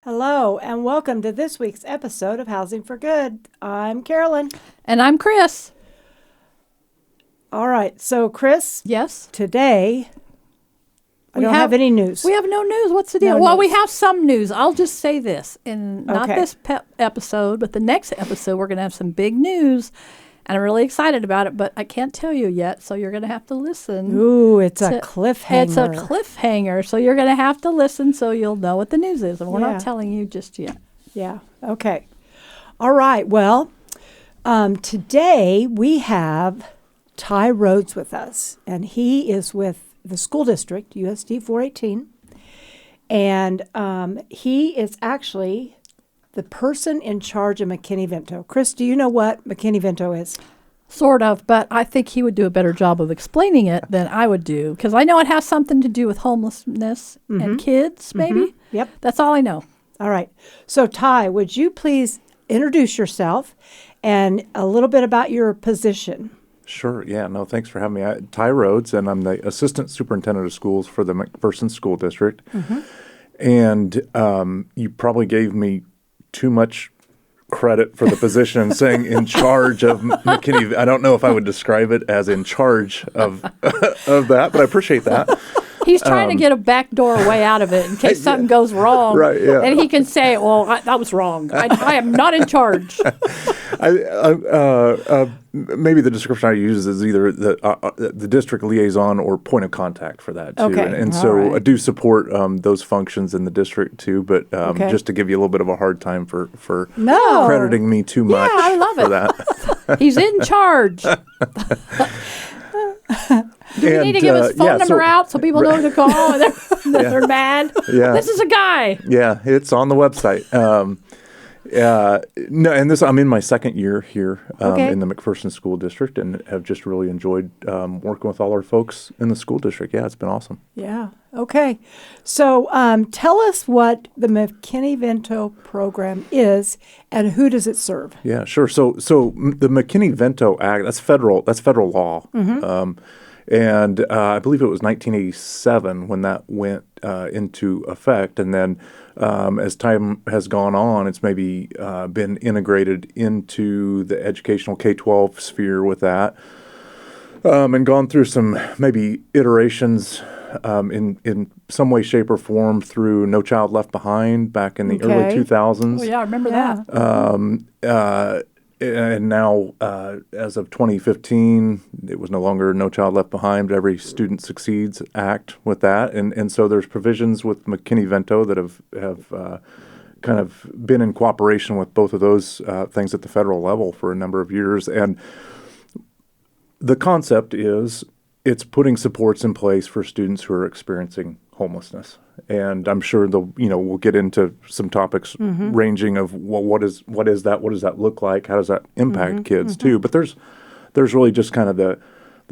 Hello, and welcome to this week's episode of Housing for Good. I'm Carolyn. And I'm Chris. All right, so Chris, Yes? today I don't have any news. We have no news. What's the deal? No Well, we news. have some news. I'll just say this. Not Okay. this episode, but the next episode, we're going to have some big news. And I'm really excited about it, but I can't tell you yet, so you're going to have to listen. Ooh, it's a cliffhanger. It's a cliffhanger, so you're going to have to listen so you'll know what the news is. And we're Yeah. not telling you just yet. Yeah, okay. All right, well, today we have Ty Rhodes with us, and he is with the school district, USD 418, and he is actually the person in charge of McKinney-Vento. Chris, do you know what McKinney-Vento is? Sort of, but I think he would do a better job of explaining it than I would do, because I know it has something to do with homelessness and kids, maybe. Yep. That's all I know. All right. So, Ty, would you please introduce yourself and a little bit about your position? Sure. Yeah. No, thanks for having me. Ty Rhodes, and I'm the Assistant Superintendent of Schools for the McPherson School District. And you probably gave me too much credit for the position saying in charge of McKinney. I don't know if I would describe it as in charge of of that, but I appreciate that. He's trying to get a backdoor way out of it in case something goes wrong. Right, yeah. And he can say, well, that was wrong. I am not in charge. Maybe the description I use is either the district liaison or point of contact for that too. Okay. And All so right. I do support those functions in the district too, but Okay. just to give you a little bit of a hard time for No. crediting me too much I love for it. that. He's in charge. Do we need to give his phone number out so people know to call and they're mad? Yeah. This is a guy. Yeah, it's on the website. No, and I'm in my second year here Okay. in the McPherson School District, and have just really enjoyed working with all our folks in the school district. Yeah, it's been awesome. Yeah. Okay. So, tell us what the McKinney-Vento program is and who does it serve? Yeah, sure. So the McKinney-Vento Act, that's federal law. And I believe it was 1987 when that went into effect. And then as time has gone on, it's maybe been integrated into the educational K-12 sphere with that, and gone through some maybe iterations in some way, shape, or form through No Child Left Behind back in the early Okay. 2000s. Oh, yeah, I remember Yeah. that. And now, as of 2015, it was no longer No Child Left Behind, but Every Student Succeeds Act with that. And so there's provisions with McKinney-Vento that have kind of been in cooperation with both of those things at the federal level for a number of years. And the concept is it's putting supports in place for students who are experiencing homelessness. And I'm sure we'll get into some topics ranging of what is that? What does that look like? How does that impact kids too? But there's really just kind of the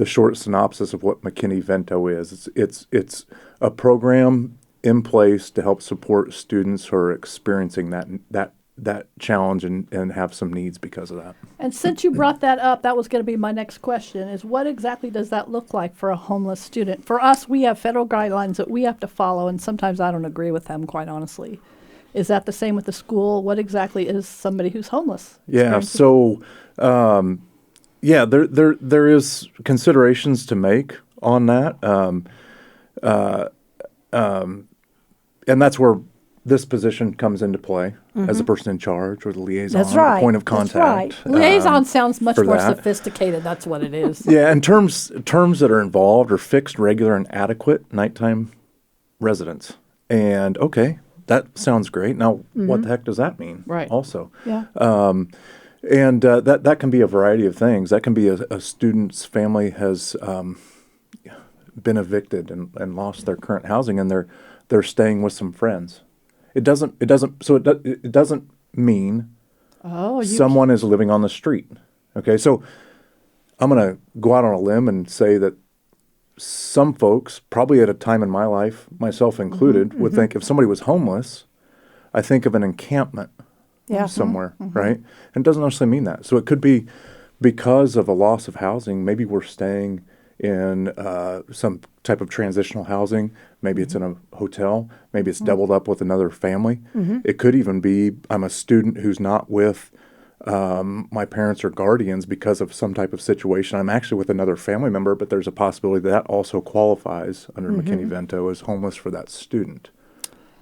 short synopsis of what McKinney-Vento is. It's a program in place to help support students who are experiencing that challenge and have some needs because of that. And since you brought that up, that was going to be my next question, is what exactly does that look like for a homeless student? For us, we have federal guidelines that we have to follow, and sometimes I don't agree with them, quite honestly. Is that the same with the school? What exactly is somebody who's homeless? Yeah, so there is considerations to make on that, and that's where this position comes into play as the person in charge or the liaison, That's right. the point of That's contact. right. Liaison sounds much for more that. sophisticated. That's what it is. Yeah, and terms that are involved are fixed, regular, and adequate nighttime residence. And okay, that sounds great. Now, what the heck does that mean? Right. Also, Yeah. and that can be a variety of things. That can be a student's family has been evicted and lost their current housing, and they're staying with some friends. It doesn't mean someone is living on the street. Okay, so I'm going to go out on a limb and say that some folks, probably at a time in my life, myself included, would think if somebody was homeless, I think of an encampment somewhere, right? And it doesn't necessarily mean that. So it could be because of a loss of housing, maybe we're staying in some type of transitional housing. Maybe it's in a hotel. Maybe it's doubled up with another family. It could even be I'm a student who's not with my parents or guardians because of some type of situation. I'm actually with another family member, but there's a possibility that also qualifies under McKinney-Vento as homeless for that student.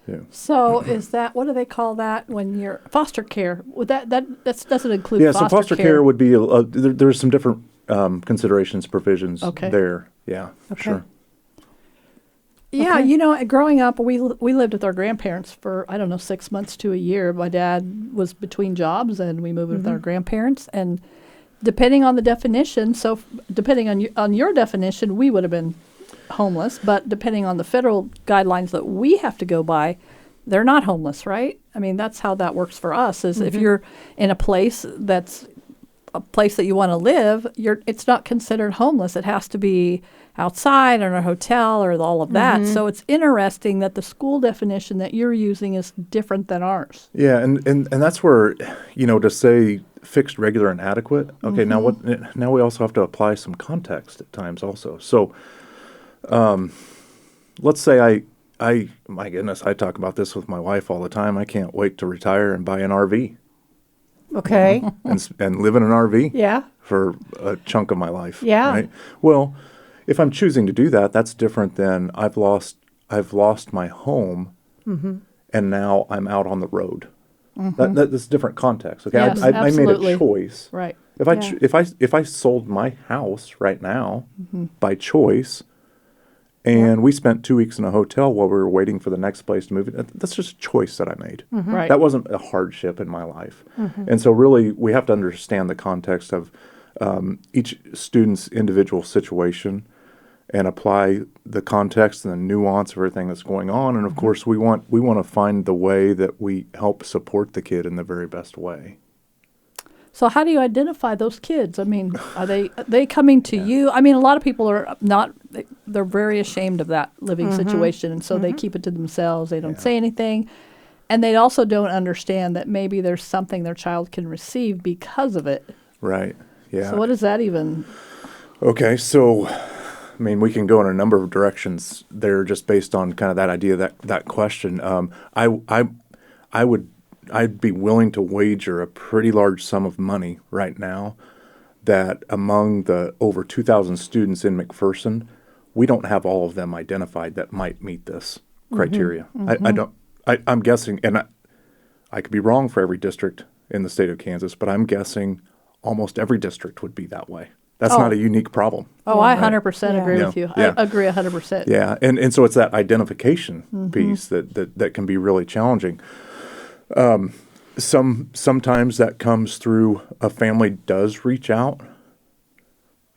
Yeah. So is that, what do they call that when you're foster care? Would that doesn't include Yeah, foster so foster care would be, there's some different considerations, provisions there. Yeah, Okay. sure. Yeah, Okay. you know, growing up, we lived with our grandparents for, I don't know, 6 months to a year. My dad was between jobs, and we moved with our grandparents. And depending on the definition, so depending on your definition, we would have been homeless. But depending on the federal guidelines that we have to go by, they're not homeless, right? I mean, that's how that works for us. Is if you're in a place that's a place that you want to live, it's not considered homeless. It has to be outside or in a hotel or all of that. So it's interesting that the school definition that you're using is different than ours. Yeah, and that's where, to say fixed, regular, and adequate. Okay, now we also have to apply some context at times also. So, let's say my goodness, I talk about this with my wife all the time. I can't wait to retire and buy an RV Okay. and live in an RV Yeah. for a chunk of my life. Yeah. Right? Well, if I'm choosing to do that, that's different than I've lost my home, and now I'm out on the road. That's a different context. Okay, Yes, I made absolutely. a choice. Right. If I sold my house right now by choice, and we spent 2 weeks in a hotel while we were waiting for the next place to move, that's just a choice that I made. Right. That wasn't a hardship in my life. And so really we have to understand the context of each student's individual situation and apply the context and the nuance of everything that's going on. And of course we want to find the way that we help support the kid in the very best way. So how do you identify those kids? I mean, are they coming to you? I mean, a lot of people are not, they're very ashamed of that living situation, and so they keep it to themselves. They don't say anything. And they also don't understand that maybe there's something their child can receive because of it. Right. Yeah. So what does that even? Okay, so I mean, we can go in a number of directions there just based on kind of that idea, that question. I'd be willing to wager a pretty large sum of money right now that among the over 2,000 students in McPherson, we don't have all of them identified that might meet this criteria. I'm guessing, and I could be wrong for every district in the state of Kansas, but I'm guessing almost every district would be that way. That's not a unique problem. Oh, I 100% agree Yeah. with you. Yeah. I agree 100%. Yeah, and so it's that identification piece that can be really challenging. Sometimes that comes through a family does reach out.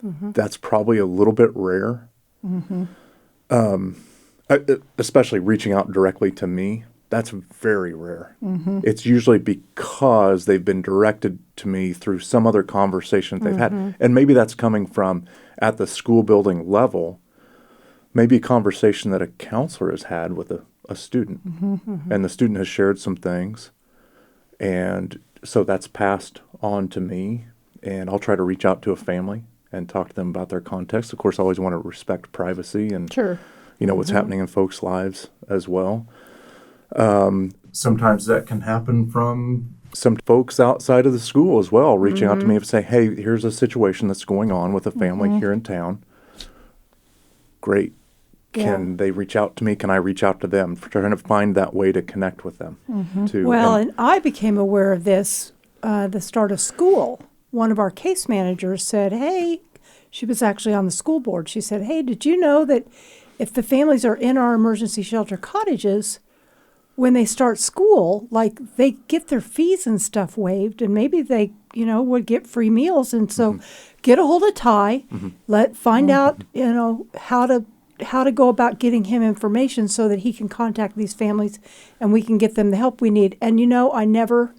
That's probably a little bit rare. Especially reaching out directly to me. That's very rare. It's usually because they've been directed to me through some other conversation that they've had. And maybe that's coming from at the school building level, maybe a conversation that a counselor has had with a student. And the student has shared some things. And so that's passed on to me. And I'll try to reach out to a family and talk to them about their context. Of course, I always want to respect privacy and Sure. what's happening in folks' lives as well. Sometimes that can happen from some folks outside of the school as well, reaching out to me and say, hey, here's a situation that's going on with a family here in town. Great. Can they reach out to me? Can I reach out to them? Trying to find that way to connect with them. Too. Well, and I became aware of this the start of school. One of our case managers said, hey, she was actually on the school board. She said, hey, did you know that if the families are in our emergency shelter cottages, when they start school, like they get their fees and stuff waived, and maybe they, would get free meals. And so get a hold of Ty, find out, how to go about getting him information so that he can contact these families and we can get them the help we need. And, I never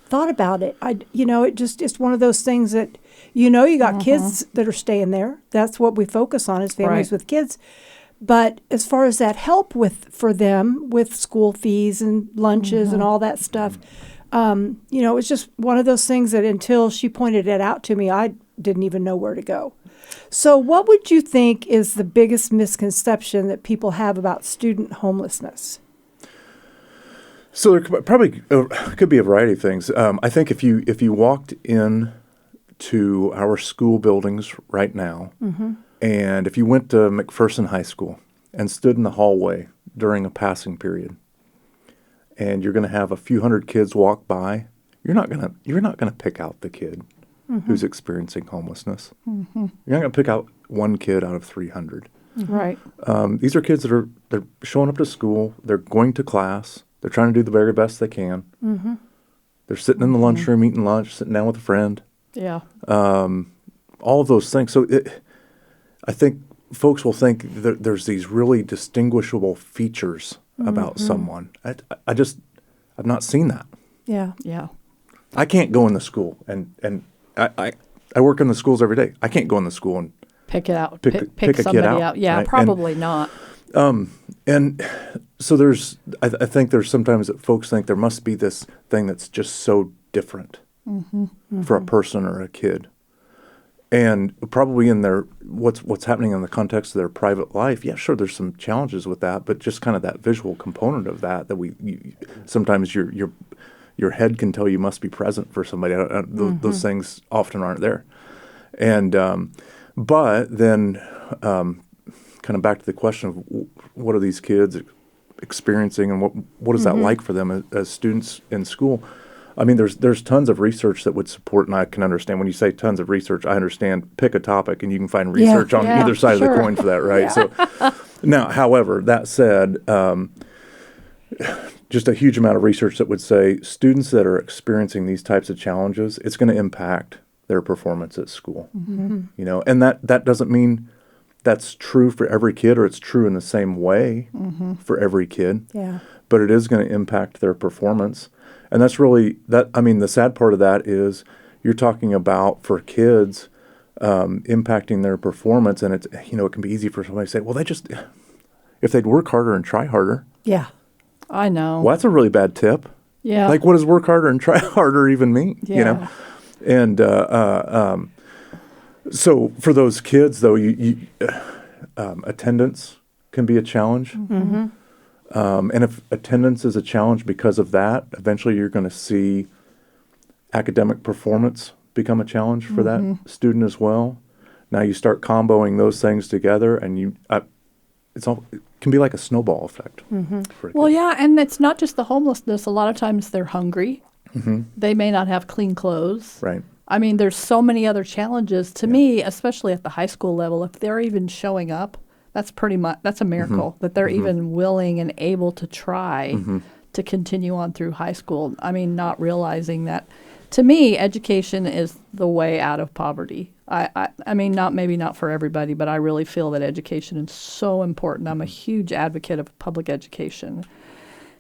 thought about it. It's one of those things that, you got kids that are staying there. That's what we focus on is families with kids. But as far as that help for them with school fees and lunches and all that stuff, it's just one of those things that until she pointed it out to me, I didn't even know where to go. So what would you think is the biggest misconception that people have about student homelessness? So there probably could be a variety of things. I think if you walked in to our school buildings right now, and if you went to McPherson High School and stood in the hallway during a passing period, and you're going to have a few hundred kids walk by, you're not gonna pick out the kid who's experiencing homelessness. You're not going to pick out one kid out of 300. Right. These are kids that they're showing up to school. They're going to class. They're trying to do the very best they can. They're sitting in the lunchroom eating lunch, sitting down with a friend. Yeah. All of those things. So I think folks will think that there's these really distinguishable features about someone. I've not seen that. Yeah. Yeah. I can't go in the school, and I work in the schools every day. I can't go in the school and Pick it out. Pick a kid somebody out, Yeah, right? probably not. And so I think there's sometimes that folks think there must be this thing that's just so different for a person or a kid. And probably in their, what's happening in the context of their private life, yeah, sure, there's some challenges with that, but just kind of that visual component of that sometimes your head can tell you must be present for somebody. Those things often aren't there. And, but then kind of back to the question of what are these kids experiencing and what is that like for them as students in school? I mean, there's tons of research that would support, and I can understand when you say tons of research, I understand pick a topic and you can find research on either side of the coin for that, right? So now, however, that said, just a huge amount of research that would say students that are experiencing these types of challenges, it's going to impact their performance at school. You know, and that doesn't mean that's true for every kid or it's true in the same way for every kid. Yeah. But it is going to impact their performance. And that's really the sad part of that is you're talking about for kids impacting their performance, and it can be easy for somebody to say, well, if they'd work harder and try harder. Yeah. I know. Well, that's a really bad tip. Yeah. Like, what does work harder and try harder even mean? Yeah. You know? And so for those kids, though, attendance can be a challenge. And if attendance is a challenge because of that, eventually you're going to see academic performance become a challenge for that student as well. Now you start comboing those things together, and it can be like a snowball effect. For a Well, kid. yeah, and it's not just the homelessness. A lot of times they're hungry. They may not have clean clothes. Right. I mean, there's so many other challenges. To me, especially at the high school level, if they're even showing up, that's a miracle that they're even willing and able to try to continue on through high school. I mean, not realizing that, to me, education is the way out of poverty. I mean, maybe not for everybody, but I really feel that education is so important. I'm a huge advocate of public education.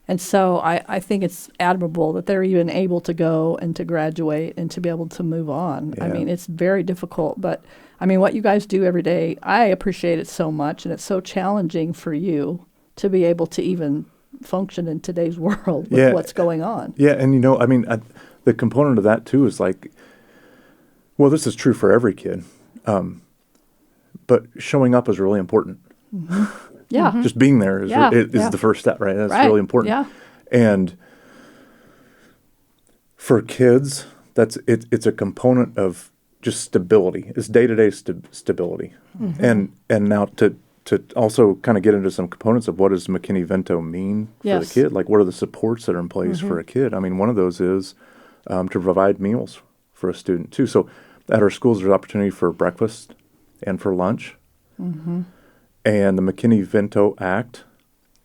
And so I think it's admirable that they're even able to go and to graduate and to be able to move on. Yeah. I mean, it's very difficult, but I mean, what you guys do every day, I appreciate it so much, and it's so challenging for you to be able to even function in today's world with what's going on. Yeah, and the component of that too is like, well, this is true for every kid, but showing up is really important. Yeah. Just being there is the first step, right? That's really important. Yeah. And for kids, it's a component of just stability. It's day-to-day stability. And now to also kind of get into some components of what does McKinney-Vento mean for the kid? Like, what are the supports that are in place for a kid? I mean, one of those is to provide meals for a student too. So at our schools, there's opportunity for breakfast and for lunch. And the McKinney-Vento Act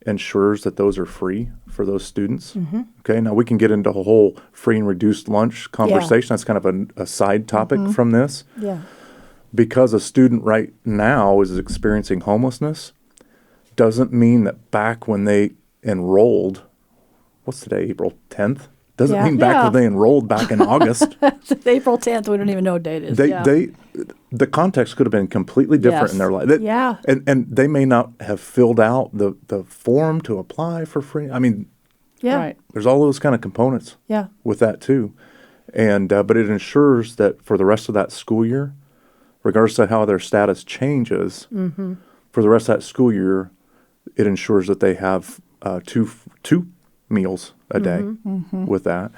ensures that those are free for those students. Okay, now we can get into a whole free and reduced lunch conversation. That's kind of a side topic from this. Yeah. Because a student right now is experiencing homelessness doesn't mean that back when they enrolled, what's today, April 10th? Doesn't mean back when they enrolled back in August. April 10th, we don't even know what date it is. The context could have been completely different in their life. And they may not have filled out the form to apply for free. I mean, Right. there's all those kind of components with that too. And but it ensures that for the rest of that school year, regardless of how their status changes, for the rest of that school year, it ensures that they have two meals a day with that.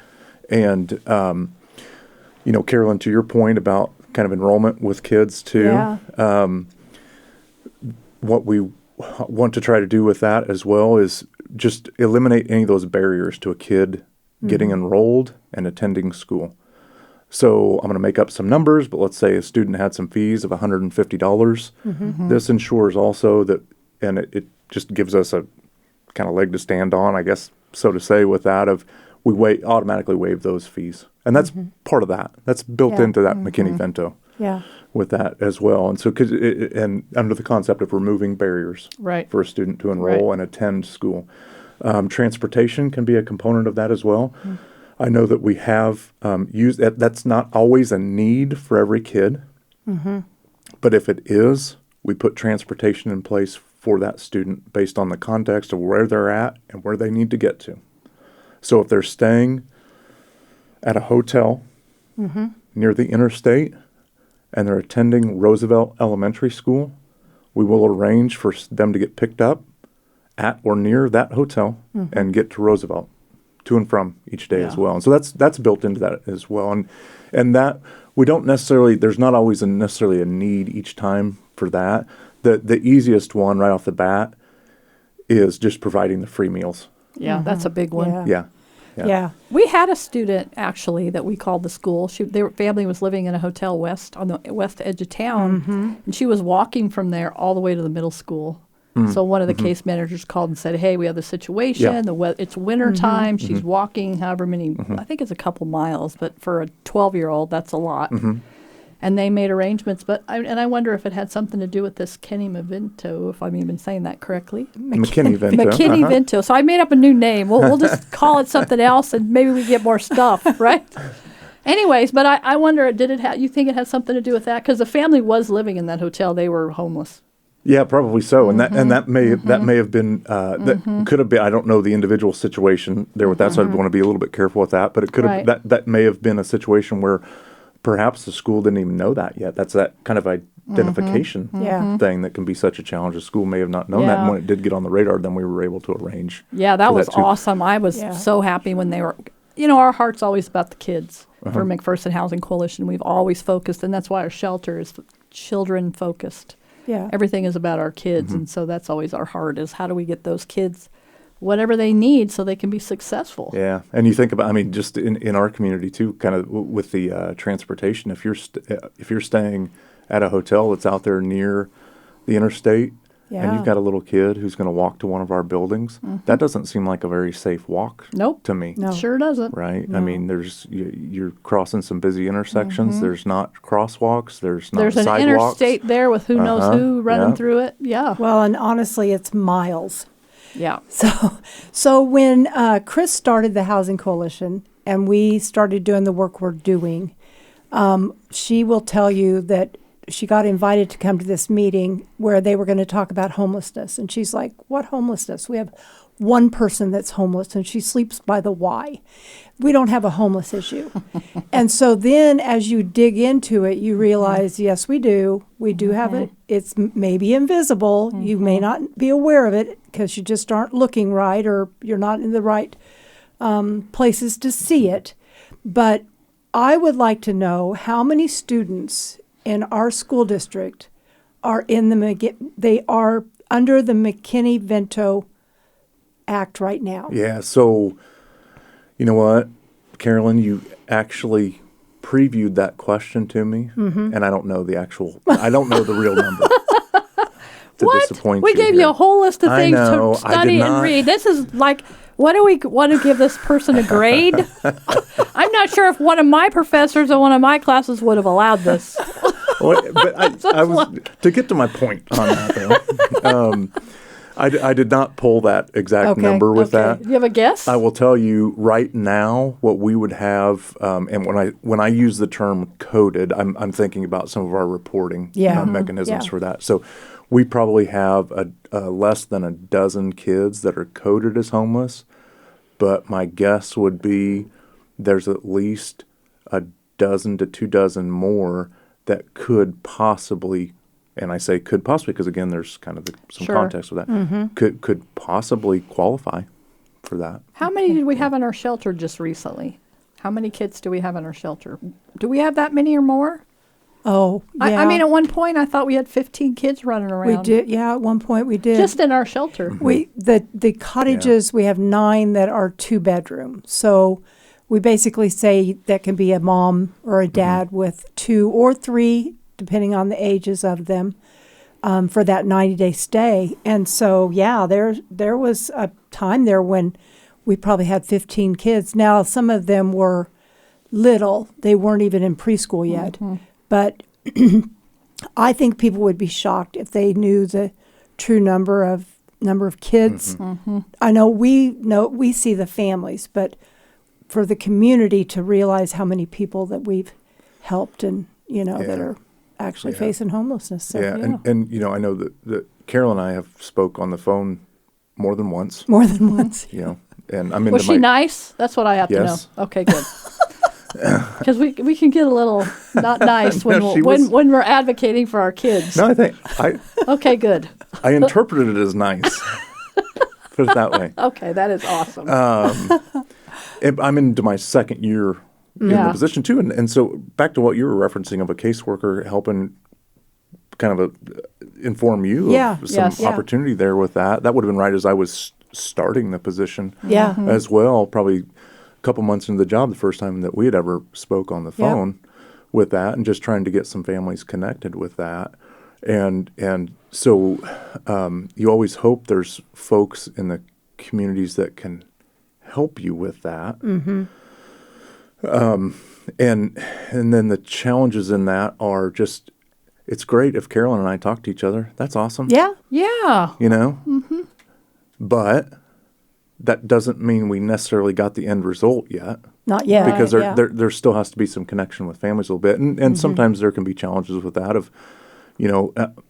And, Carolyn, to your point about kind of enrollment with kids too, what we want to try to do with that as well is just eliminate any of those barriers to a kid getting enrolled and attending school. So I'm going to make up some numbers, but let's say a student had some fees of $150. This ensures also that, and it just gives us a kind of leg to stand on, I guess, so to say, with that of we automatically waive those fees. And that's part of that. That's built into that McKinney-Vento with that as well. And so, and under the concept of removing barriers for a student to enroll and attend school. Transportation can be a component of that as well. I know that we have used that. That's not always a need for every kid. But if it is, we put transportation in place for that student based on the context of where they're at and where they need to get to. So if they're staying at a hotel near the interstate and they're attending Roosevelt Elementary School, we will arrange for them to get picked up at or near that hotel and get to Roosevelt, to and from each day as well. And so that's built into that as well. And that we don't necessarily, there's not always necessarily a need each time for that. The easiest one right off the bat is just providing the free meals. Yeah, that's a big one. Yeah. We had a student actually that we called the school. Their family was living in a hotel on the west edge of town, and she was walking from there all the way to the middle school. So one of the case managers called and said, "Hey, we have the situation. It's winter time. She's walking however many. I think it's a couple miles, but for a 12-year-old, that's a lot." And they made arrangements, but I wonder if it had something to do with this McKinney-Vento, if I'm even saying that correctly. McKinney-Vento. McKinney-Vento. So I made up a new name. We'll just call it something else, and maybe we get more stuff, right? Anyways, but I wonder, you think it had something to do with that? Because the family was living in that hotel. They were homeless. Yeah, probably so, and that may have been that could have been. I don't know the individual situation there with that, so I'd want to be a little bit careful with that. But it could have that may have been a situation where perhaps the school didn't even know that yet. That's that kind of identification thing that can be such a challenge. The school may have not known that, and when it did get on the radar, then we were able to arrange. Yeah, that was awesome. I was so happy when they were. Our heart's always about the kids. For McPherson Housing Coalition, we've always focused, and that's why our shelter is children focused. Yeah. Everything is about our kids, and so that's always our heart is how do we get those kids whatever they need so they can be successful. Yeah, and you think about, just in our community too, kind of with the transportation, if you're staying at a hotel that's out there near the interstate, and you've got a little kid who's going to walk to one of our buildings, that doesn't seem like a very safe walk to me. No, sure doesn't. Right? No. You're crossing some busy intersections. There's not crosswalks. There's not sidewalks. There's an interstate there with who knows who running through it. Yeah. Well, and honestly, it's miles. Yeah. So when Chris started the Housing Coalition and we started doing the work we're doing, she will tell you that she got invited to come to this meeting where they were going to talk about homelessness. And she's like, what homelessness? We have one person that's homeless and she sleeps by the Y. We don't have a homeless issue. And so then as you dig into it, you realize, yes, we do. We do have it. It's maybe invisible. You may not be aware of it because you just aren't looking right or you're not in the right places to see it. But I would like to know how many students in our school district are they are under the McKinney-Vento Act right now. Yeah, so you know what, Carolyn, you actually previewed that question to me, and I don't know the real number. To disappoint we gave you a whole list of things to study and read. This is like, what do we want to give this person a grade? I'm not sure if one of my professors in one of my classes would have allowed this. But I was to get to my point on that though. I did not pull that exact number with that. You have a guess? I will tell you right now what we would have, and when I use the term coded, I'm thinking about some of our reporting mechanisms for that. So we probably have a less than a dozen kids that are coded as homeless, but my guess would be there's at least a dozen to 2 dozen more that could possibly, and I say could possibly because again, there's kind of some Sure. context with that, could possibly qualify for that. How many did we have in our shelter just recently? How many kids do we have in our shelter? Do we have that many or more? Oh, yeah. I mean, at one point, I thought we had 15 kids running around. we did. Yeah, at one point we did. Just in our shelter. The cottages, we have 9 that are 2-bedroom. So we basically say that can be a mom or a dad with 2 or 3, depending on the ages of them, for that 90-day stay. And so, yeah, there was a time there when we probably had 15 kids. Now, some of them were little. They weren't even in preschool yet. But I think people would be shocked if they knew the true number of kids. I know we see the families, but for the community to realize how many people that we've helped and that are actually facing homelessness. So, and I know that Carol and I have spoke on the phone more than once. More than once. And I'm into Was she nice? That's what I have Yes. to know. Okay, good. Because we can get a little not nice when No, when we're advocating for our kids. No, I think Okay, good. I interpreted it as nice. Put it that way. Okay, that is awesome. I'm into my second year in the position too, and so back to what you were referencing of a caseworker helping kind of inform you of some opportunity there with that. That would have been right as I was starting the position as well, probably a couple months into the job, the first time that we had ever spoke on the phone with that, and just trying to get some families connected with that. And so you always hope there's folks in the communities that can help you with that. And then the challenges in that are just, it's great if Carolyn and I talk to each other. That's awesome. Yeah. Yeah. But that doesn't mean we necessarily got the end result yet. Not yet. Because there still has to be some connection with families a little bit. And sometimes there can be challenges with that of,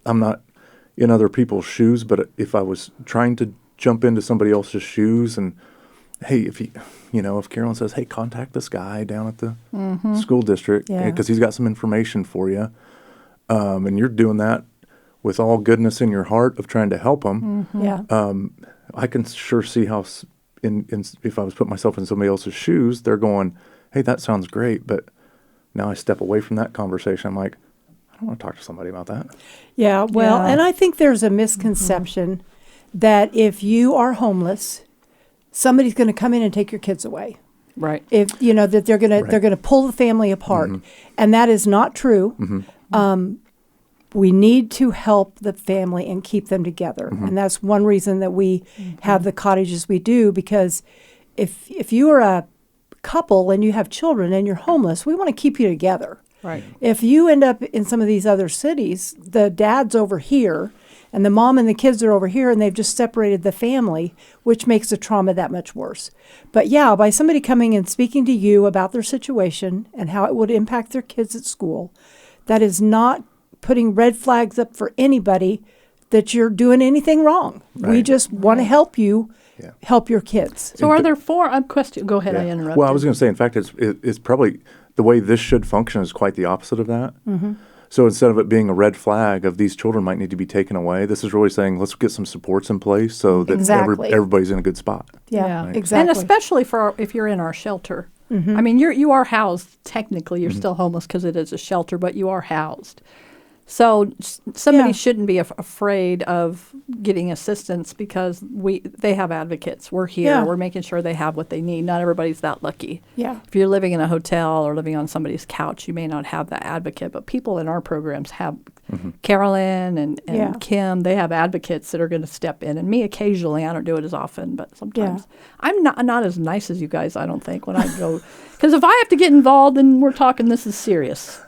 I'm not in other people's shoes, but if I was trying to jump into somebody else's shoes and, hey, if Carolyn says, hey, contact this guy down at the school district because he's got some information for you, and you're doing that with all goodness in your heart of trying to help them, I can sure see how, if I was putting myself in somebody else's shoes, they're going, hey, that sounds great, but now I step away from that conversation. I'm like, I don't want to talk to somebody about that. Yeah, well, and I think there's a misconception that if you are homeless, somebody's going to come in and take your kids away. Right. If that they're going to pull the family apart, and that is not true. We need to help the family and keep them together, and that's one reason that we have the cottages we do. Because if you are a couple and you have children and you're homeless, we want to keep you together. Right. If you end up in some of these other cities, the dad's over here and the mom and the kids are over here, and they've just separated the family, which makes the trauma that much worse. But yeah, by somebody coming and speaking to you about their situation and how it would impact their kids at school, that is not putting red flags up for anybody that you're doing anything wrong. Right. We just want to help you help your kids. So are there 4? Go ahead, I interrupted. Well, I was going to say, in fact, it's probably the way this should function is quite the opposite of that. So instead of it being a red flag of these children might need to be taken away, this is really saying let's get some supports in place so that everybody's in a good spot. Yeah, right? Exactly. And especially if you're in our shelter. I mean, you are housed. Technically, you're still homeless because it is a shelter, but you are housed. So somebody shouldn't be afraid of getting assistance because they have advocates. We're here. Yeah. We're making sure they have what they need. Not everybody's that lucky. Yeah. If you're living in a hotel or living on somebody's couch, you may not have that advocate. But people in our programs have Carolyn and Kim. They have advocates that are going to step in. And me occasionally. I don't do it as often, but sometimes. I'm not as nice as you guys, I don't think, when I go. Because if I have to get involved, then we're talking this is serious.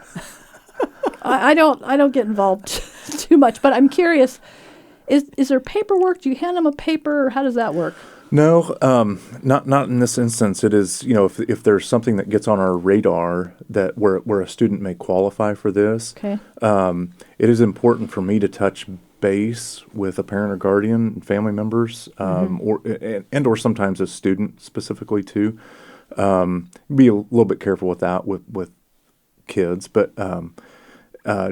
I don't get involved too much, but I'm curious. Is there paperwork? Do you hand them a paper, or how does that work? No, not in this instance. It is, if there's something that gets on our radar that where a student may qualify for this, Okay. It is important for me to touch base with a parent or guardian and family members, or sometimes a student specifically too. Be a little bit careful with that with kids, but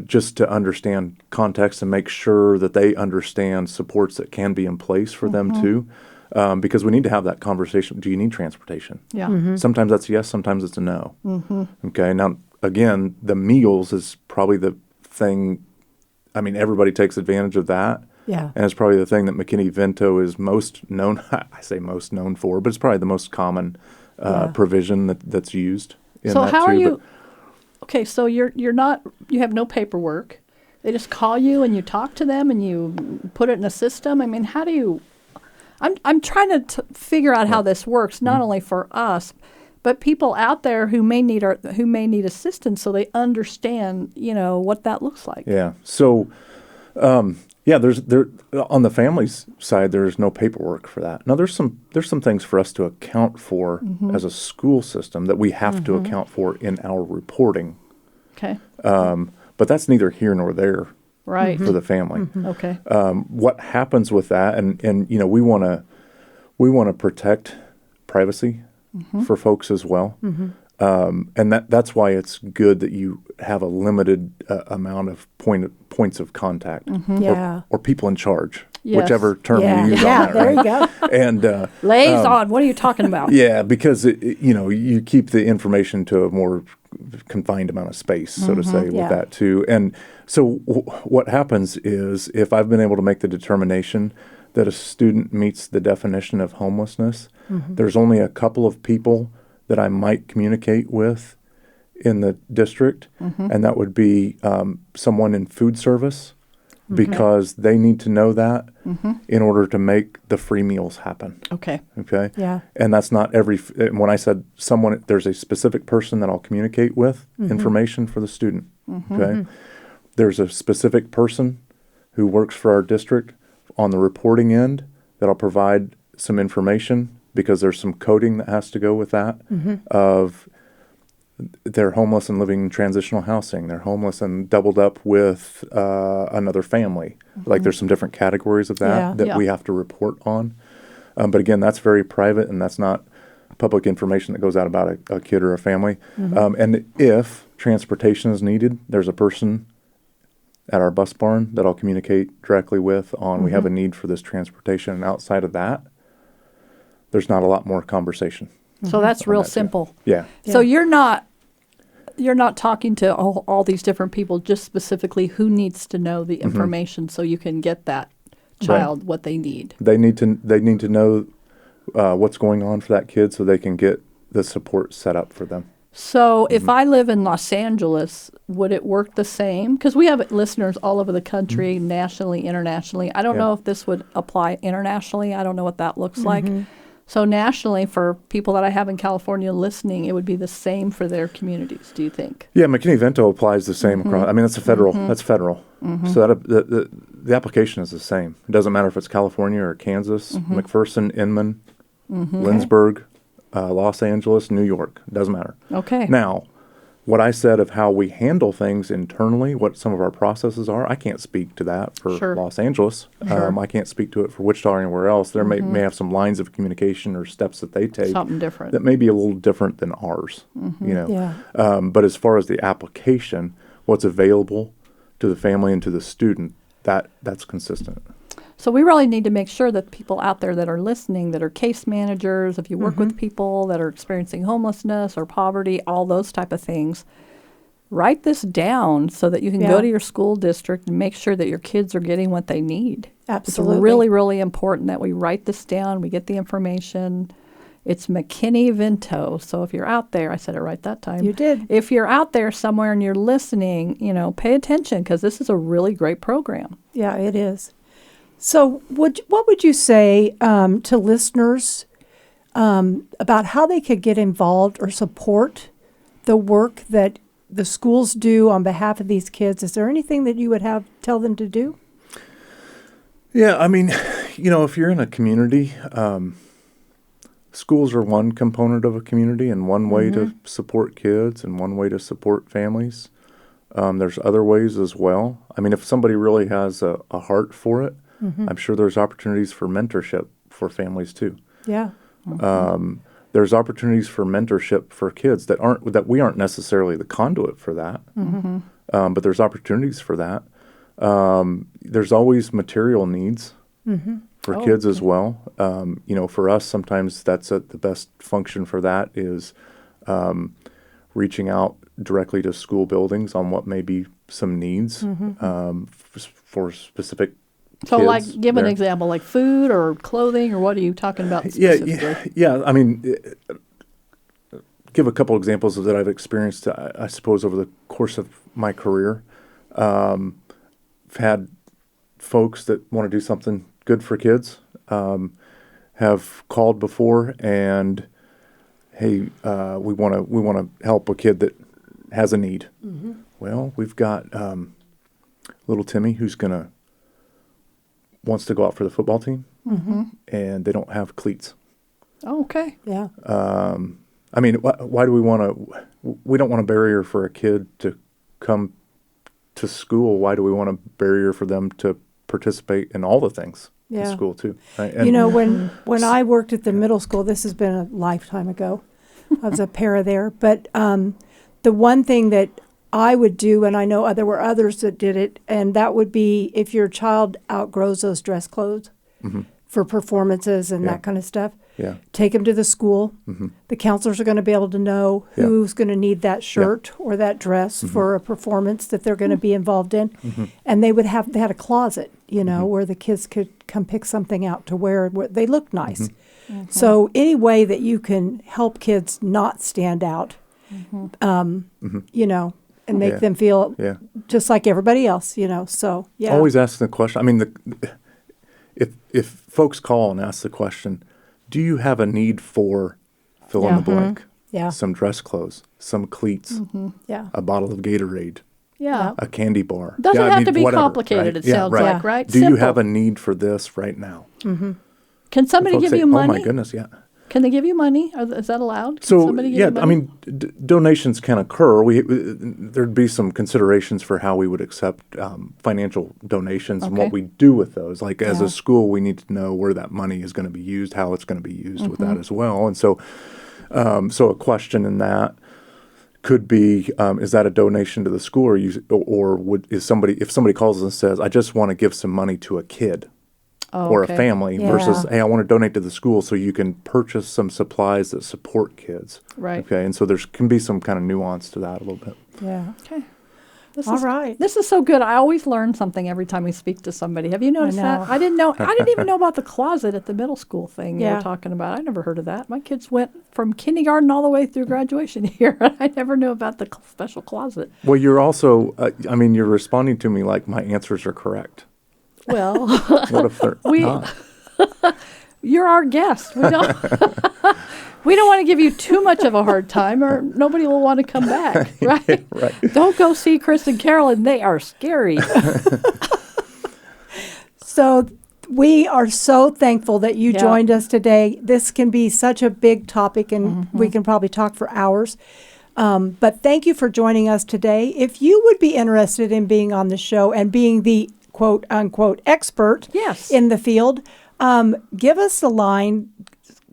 just to understand context and make sure that they understand supports that can be in place for them too. Because we need to have that conversation. Do you need transportation? Yeah. Sometimes that's a yes, sometimes it's a no. Okay. Now, again, the meals is probably the thing. I mean, everybody takes advantage of that. Yeah. And it's probably the thing that McKinney-Vento is most known, I say most known for, but it's probably the most common provision that's used in So that how too. are you? Okay, so you have no paperwork. They just call you and you talk to them and you put it in a system. I mean, how do you? I'm trying to figure out how this works, not only for us, but people out there who may need assistance, so they understand, what that looks like. Yeah. So, there's on the family's side, there's no paperwork for that. Now, there's some things for us to account for as a school system that we have to account for in our reporting. Okay. But that's neither here nor there. Right. For the family. Okay. What happens with that, and we want to protect privacy for folks as well, and that's why it's good that you have a limited amount of points of contact, or people in charge, Yes. whichever term Yeah. you use. Yeah, on that, there right? you go. And Liaison. What are you talking about? yeah, because you keep the information to a more confined amount of space, so to say, with Yeah. that too. And so what happens is, if I've been able to make the determination that a student meets the definition of homelessness, there's only a couple of people that I might communicate with in the district, and that would be someone in food service, because they need to know that in order to make the free meals happen. Okay. Okay. Yeah. And that's not when I said someone, there's a specific person that I'll communicate with information for the student. Okay. There's a specific person who works for our district on the reporting end that'll provide some information, because there's some coding that has to go with that of they're homeless and living in transitional housing. They're homeless and doubled up with another family. Like, there's some different categories of that Yeah. we have to report on. But again, that's very private, and that's not public information that goes out about a kid or a family. And if transportation is needed, there's a person at our bus barn that I'll communicate directly with on, we have a need for this transportation. And outside of that, there's not a lot more conversation. So that's real that too. simple. Yeah. So you're not talking to all these different people, just specifically who needs to know the information so you can get that child what they need. They need to know what's going on for that kid, so they can get the support set up for them. So if I live in Los Angeles, would it work the same? Because we have listeners all over the country, nationally, internationally. I don't know if this would apply internationally. I don't know what that looks like. So nationally, for people that I have in California listening, it would be the same for their communities, do you think? Yeah, McKinney-Vento applies the same across. I mean, that's a federal. That's federal. So that the application is the same. It doesn't matter if it's California or Kansas, McPherson, Inman, Lindsborg, Los Angeles, New York. It doesn't matter. Okay. Now, what I said of how we handle things internally, what some of our processes are, I can't speak to that for Sure. Los Angeles. I can't speak to it for Wichita or anywhere else. There may have some lines of communication or steps that they take Something different. that may be a little different than ours. Yeah. But as far as the application, what's available to the family and to the student, that's consistent. So we really need to make sure that people out there that are listening, that are case managers, if you work with people that are experiencing homelessness or poverty, all those type of things, write this down so that you can go to your school district and make sure that your kids are getting what they need. Absolutely. It's really, really important that we write this down, we get the information. It's McKinney-Vento. So if you're out there, I said it right that time. You did. If you're out there somewhere and you're listening, pay attention, because this is a really great program. Yeah, it is. So what would you say to listeners about how they could get involved or support the work that the schools do on behalf of these kids? Is there anything that you would tell them to do? Yeah, I mean, if you're in a community, schools are one component of a community and one way to support kids and one way to support families. There's other ways as well. I mean, if somebody really has a heart for it, I'm sure there's opportunities for mentorship for families too. Yeah. There's opportunities for mentorship for kids that we aren't necessarily the conduit for that. but there's opportunities for that. There's always material needs for kids as well. For us, sometimes that's the best function for that is reaching out directly to school buildings on what may be some needs for specific So, kids like, give an there. example, like food or clothing, or what are you talking about specifically? Yeah. I mean, give a couple examples that I've experienced, I suppose, over the course of my career. I've had folks that want to do something good for kids, have called before and, hey, we want to help a kid that has a need. Well, we've got little Timmy who's wants to go out for the football team, and they don't have cleats. Oh, okay. Yeah. I mean, why do we want to? We don't want a barrier for a kid to come to school. Why do we want a barrier for them to participate in all the things in Yeah. school too? Right? And when I worked at the middle school, this has been a lifetime ago. I was a para there, but the one thing that I would do, and I know there were others that did it, and that would be if your child outgrows those dress clothes for performances and that kind of stuff, yeah, take them to the school. The counselors are going to be able to know who's going to need that shirt or that dress for a performance that they're going to be involved in. And they had a closet, where the kids could come pick something out to wear where they look nice. So any way that you can help kids not stand out, and make them feel just like everybody else, so yeah. Always ask the question. I mean, if folks call and ask the question, do you have a need for fill in the blank? Yeah. Some dress clothes, some cleats, Yeah. a bottle of Gatorade, Yeah. a candy bar. Doesn't have to be whatever, complicated, right? it sounds right. like, right? Do you have Simple. a need for this right now? Can somebody Folks give say, you money? Oh my goodness, yeah. Can they give you money? Is that allowed? Can So somebody give you money? I mean, donations can occur. There'd be some considerations for how we would accept financial donations and Okay. what we do with those. Like as Yeah. a school, we need to know where that money is going to be used, how it's going to be used with that as well. And so, so a question in that could be: is that a donation to the school, or if somebody calls and says, "I just want to give some money to a kid." Or a Okay. family Yeah. versus, hey, I want to donate to the school so you can purchase some supplies that support kids. Right. Okay, and so can be some kind of nuance to that a little bit. Yeah. Okay. All right. This is so good. I always learn something every time we speak to somebody. Have you noticed know. that? I didn't even know about the closet at the middle school thing you Yeah. were talking about. I never heard of that. My kids went from kindergarten all the way through graduation year. I never knew about the special closet. Well, you're also, you're responding to me like my answers are correct. Well, What if they're not? you're our guest. We don't we don't want to give you too much of a hard time, or nobody will want to come back, right? Right. Don't go see Chris and Carolyn. They are scary. So we are so thankful that you Yeah. joined us today. This can be such a big topic, and we can probably talk for hours. But thank you for joining us today. If you would be interested in being on the show and being the quote unquote expert Yes. in the field, give us a line.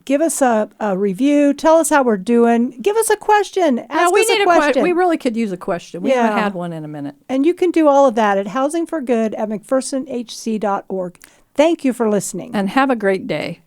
Give us a review. Tell us how we're doing. Give us a question. Ask we us need a question. We really could use a question. We haven't Yeah. had one in a minute. And you can do all of that at housingforgood at mcphersonhc.org. Thank you for listening. And have a great day.